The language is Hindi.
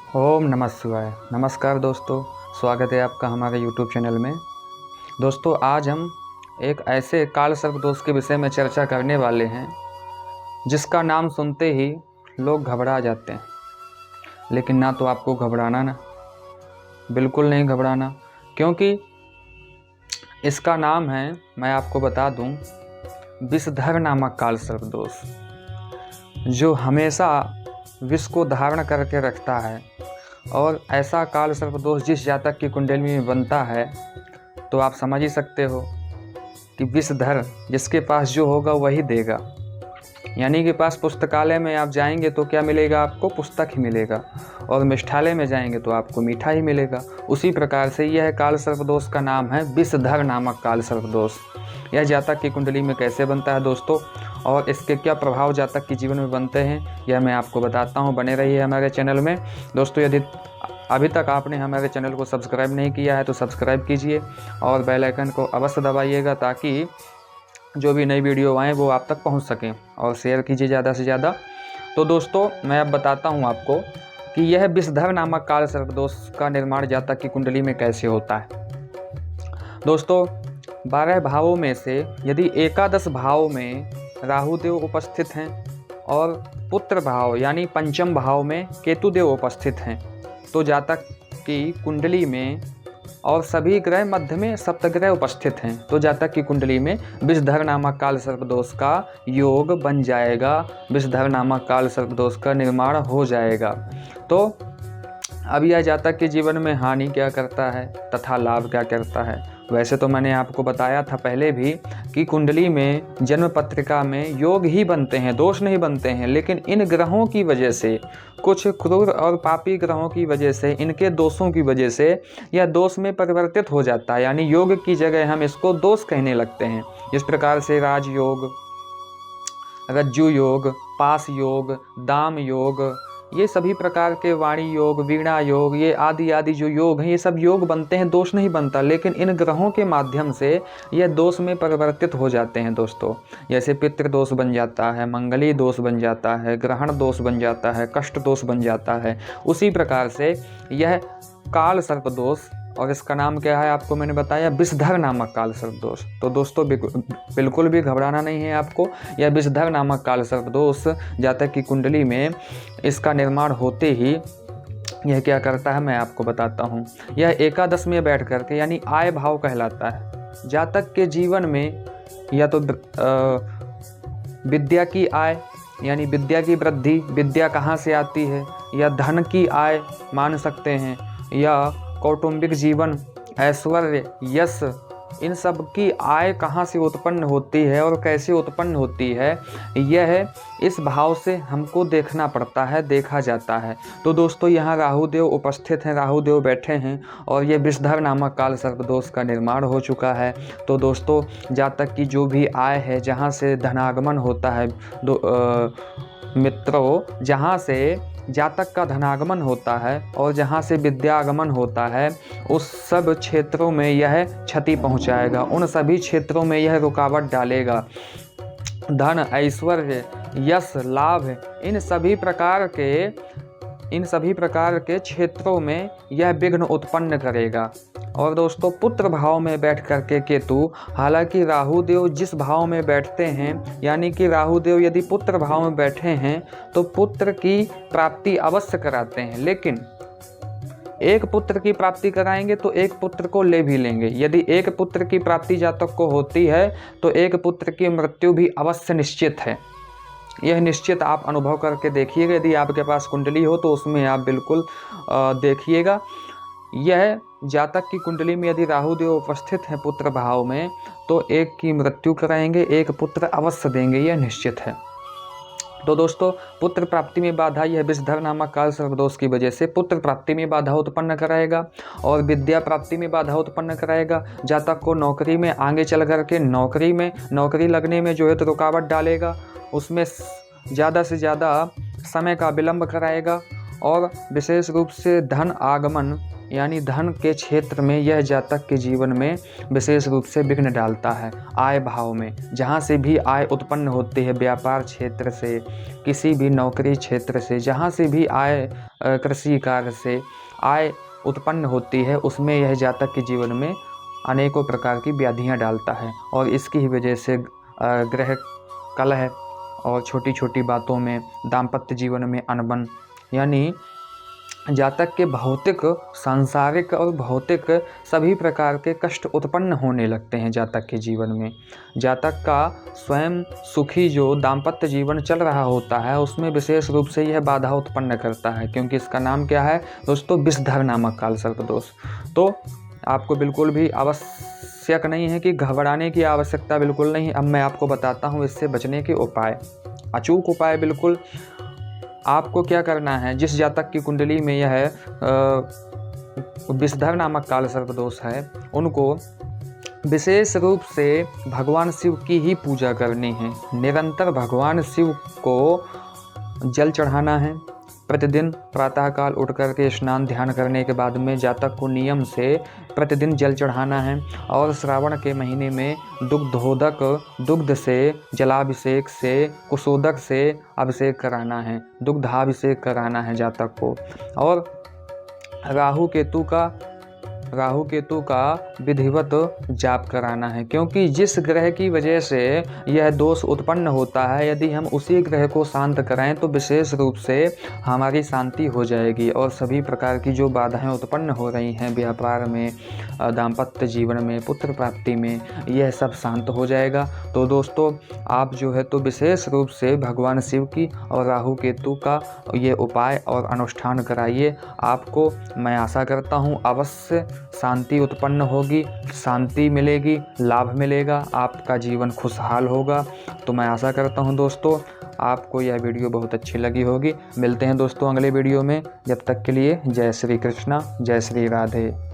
ओम नमः शिवाय। नमस्कार दोस्तों, स्वागत है आपका हमारे YouTube चैनल में। दोस्तों, आज हम एक ऐसे काल सर्प दोष के विषय में चर्चा करने वाले हैं जिसका नाम सुनते ही लोग घबरा जाते हैं। लेकिन ना तो आपको घबराना, ना बिल्कुल नहीं घबराना, क्योंकि इसका नाम है, मैं आपको बता दूं, विषधर नामक काल सर्प दोष, जो हमेशा विष को धारण करके रखता है। और ऐसा काल सर्प दोष जिस जातक की कुंडली में बनता है तो आप समझ ही सकते हो कि विषधर जिसके पास जो होगा वही देगा। यानी कि पास पुस्तकालय में आप जाएंगे तो क्या मिलेगा? आपको पुस्तक ही मिलेगा, और मिष्ठालय में जाएंगे तो आपको मीठा ही मिलेगा। उसी प्रकार से यह काल सर्प दोष का नाम है विषधर नामक काल सर्प दोष। यह जातक की कुंडली में कैसे बनता है दोस्तों, और इसके क्या प्रभाव जातक के जीवन में बनते हैं, यह मैं आपको बताता हूं। बने रहिए हमारे चैनल में। दोस्तों, यदि अभी तक आपने हमारे चैनल को सब्सक्राइब नहीं किया है तो सब्सक्राइब कीजिए और बेल आइकन को अवश्य दबाइएगा, ताकि जो भी नई वीडियो आएँ वो आप तक पहुंच सकें, और शेयर कीजिए ज़्यादा से ज़्यादा। तो दोस्तों, मैं अब बताता हूं आपको कि यह विषधर नामक काल सर्प दोष का निर्माण जातक की कुंडली में कैसे होता है। दोस्तों, 12 भावों में से यदि एकादश भाव में राहु देव उपस्थित हैं और पुत्र भाव यानी पंचम भाव में केतु देव उपस्थित हैं, तो जातक की कुंडली में, और सभी ग्रह मध्य में सप्तग्रह उपस्थित हैं, तो जातक की कुंडली में विषधर नामक काल सर्प दोष का योग बन जाएगा। विषधर नामक काल सर्प दोष का निर्माण हो जाएगा। तो अब यह जातक के जीवन में हानि क्या करता है तथा लाभ क्या करता है। वैसे तो मैंने आपको बताया था पहले भी कि कुंडली में, जन्म पत्रिका में योग ही बनते हैं, दोष नहीं बनते हैं। लेकिन इन ग्रहों की वजह से, कुछ क्रूर और पापी ग्रहों की वजह से, इनके दोषों की वजह से यह दोष में परिवर्तित हो जाता है। यानी योग की जगह हम इसको दोष कहने लगते हैं। इस प्रकार से राजयोग, रज्जु योग, पास योग, दाम योग, ये सभी प्रकार के वाणी योग, वीणा योग, ये आदि आदि जो योग हैं, ये सब योग बनते हैं, दोष नहीं बनता। लेकिन इन ग्रहों के माध्यम से यह दोष में परिवर्तित हो जाते हैं दोस्तों। जैसे पितृ दोष बन जाता है, मंगली दोष बन जाता है, ग्रहण दोष बन जाता है, कष्ट दोष बन जाता है। उसी प्रकार से यह काल सर्प दोष, और इसका नाम क्या है आपको मैंने बताया, विषधर नामक काल सर्प दोष। तो दोस्तों, बिल्कुल भी घबराना नहीं है आपको। यह विषधर नामक काल सर्प दोष जातक की कुंडली में, इसका निर्माण होते ही यह क्या करता है मैं आपको बताता हूँ। यह एकादश में बैठ करके, यानी आय भाव कहलाता है, जातक के जीवन में या तो विद्या की आय यानी विद्या की वृद्धि, विद्या कहाँ से आती है, या धन की आय मान सकते हैं, या कौटुंबिक जीवन, ऐश्वर्य, यश, इन सब की आय कहाँ से उत्पन्न होती है और कैसे उत्पन्न होती है, यह इस भाव से हमको देखना पड़ता है, देखा जाता है। तो दोस्तों, यहाँ राहुदेव उपस्थित हैं, राहुदेव बैठे हैं, और ये विषधर नामक काल सर्प दोष का निर्माण हो चुका है। तो दोस्तों, जातक की जो भी आय है, जहाँ से धनागमन होता है मित्रों, जहाँ से जातक का धनागमन होता है और जहाँ से विद्यागमन होता है, उस सब क्षेत्रों में यह क्षति पहुँचाएगा। उन सभी क्षेत्रों में यह रुकावट डालेगा। धन, ऐश्वर्य, यश, लाभ, इन सभी प्रकार के क्षेत्रों में यह विघ्न उत्पन्न करेगा। और दोस्तों, पुत्र भाव में बैठ करके केतु, हालांकि राहुदेव जिस भाव में बैठते हैं, यानी कि राहुदेव यदि पुत्र भाव में बैठे हैं तो पुत्र की प्राप्ति अवश्य कराते हैं। लेकिन एक पुत्र की प्राप्ति कराएंगे तो एक पुत्र को ले भी लेंगे। यदि एक पुत्र की प्राप्ति जातक को होती है तो एक पुत्र की मृत्यु भी अवश्य निश्चित है। यह निश्चित आप अनुभव करके देखिएगा। यदि आपके पास कुंडली हो तो उसमें आप बिल्कुल देखिएगा। यह जातक की कुंडली में यदि राहुदेव उपस्थित हैं पुत्र भाव में, तो एक की मृत्यु कराएंगे, एक पुत्र अवश्य देंगे, यह निश्चित है। तो दोस्तों, पुत्र प्राप्ति में बाधा, यह विषधर नामक काल सर्प दोष की वजह से पुत्र प्राप्ति में बाधा उत्पन्न कराएगा, और विद्या प्राप्ति में बाधा उत्पन्न कराएगा। जातक को नौकरी में आगे चल करके नौकरी लगने में जो है तो रुकावट डालेगा, उसमें ज़्यादा से ज़्यादा समय का विलंब कराएगा, और विशेष रूप से धन आगमन यानी धन के क्षेत्र में यह जातक के जीवन में विशेष रूप से विघ्न डालता है। आय भाव में जहाँ से भी आय उत्पन्न होती है, व्यापार क्षेत्र से, किसी भी नौकरी क्षेत्र से, जहाँ से भी आय, कृषि कार्य से आय उत्पन्न होती है, उसमें यह जातक के जीवन में अनेकों प्रकार की व्याधियाँ डालता है। और इसकी ही वजह से ग्रह कलह और छोटी छोटी बातों में, दाम्पत्य जीवन में अनबन, यानी जातक के भौतिक, सांसारिक और भौतिक सभी प्रकार के कष्ट उत्पन्न होने लगते हैं जातक के जीवन में। जातक का स्वयं सुखी जो दाम्पत्य जीवन चल रहा होता है उसमें विशेष रूप से यह बाधा उत्पन्न करता है, क्योंकि इसका नाम क्या है दोस्तों? विषधर नामक काल सर्प दोष। तो आपको बिल्कुल भी आवश्यक नहीं है कि घबराने की आवश्यकता बिल्कुल नहीं। अब मैं आपको बताता हूँ इससे बचने के उपाय, अचूक उपाय। बिल्कुल आपको क्या करना है, जिस जातक की कुंडली में यह विषधर नामक काल सर्प दोष है, उनको विशेष रूप से भगवान शिव की ही पूजा करनी है। निरंतर भगवान शिव को जल चढ़ाना है। प्रतिदिन प्रातःकाल उठ करके स्नान ध्यान करने के बाद में जातक को नियम से प्रतिदिन जल चढ़ाना है। और श्रावण के महीने में दुग्ध से, जलाभिषेक से, कुशोदक से अभिषेक कराना है, दुग्धाभिषेक कराना है जातक को। और राहु केतु का विधिवत जाप कराना है, क्योंकि जिस ग्रह की वजह से यह दोष उत्पन्न होता है, यदि हम उसी ग्रह को शांत कराएं तो विशेष रूप से हमारी शांति हो जाएगी और सभी प्रकार की जो बाधाएं उत्पन्न हो रही हैं व्यापार में, दाम्पत्य जीवन में, पुत्र प्राप्ति में, यह सब शांत हो जाएगा। तो दोस्तों आप जो है तो विशेष रूप से भगवान शिव की और राहु केतु का ये उपाय और अनुष्ठान कराइए। आपको मैं आशा करता हूँ अवश्य शांति उत्पन्न होगी, शांति मिलेगी, लाभ मिलेगा, आपका जीवन खुशहाल होगा। तो मैं आशा करता हूं दोस्तों आपको यह वीडियो बहुत अच्छी लगी होगी। मिलते हैं दोस्तों अगले वीडियो में, जब तक के लिए जय श्री कृष्णा, जय श्री राधे।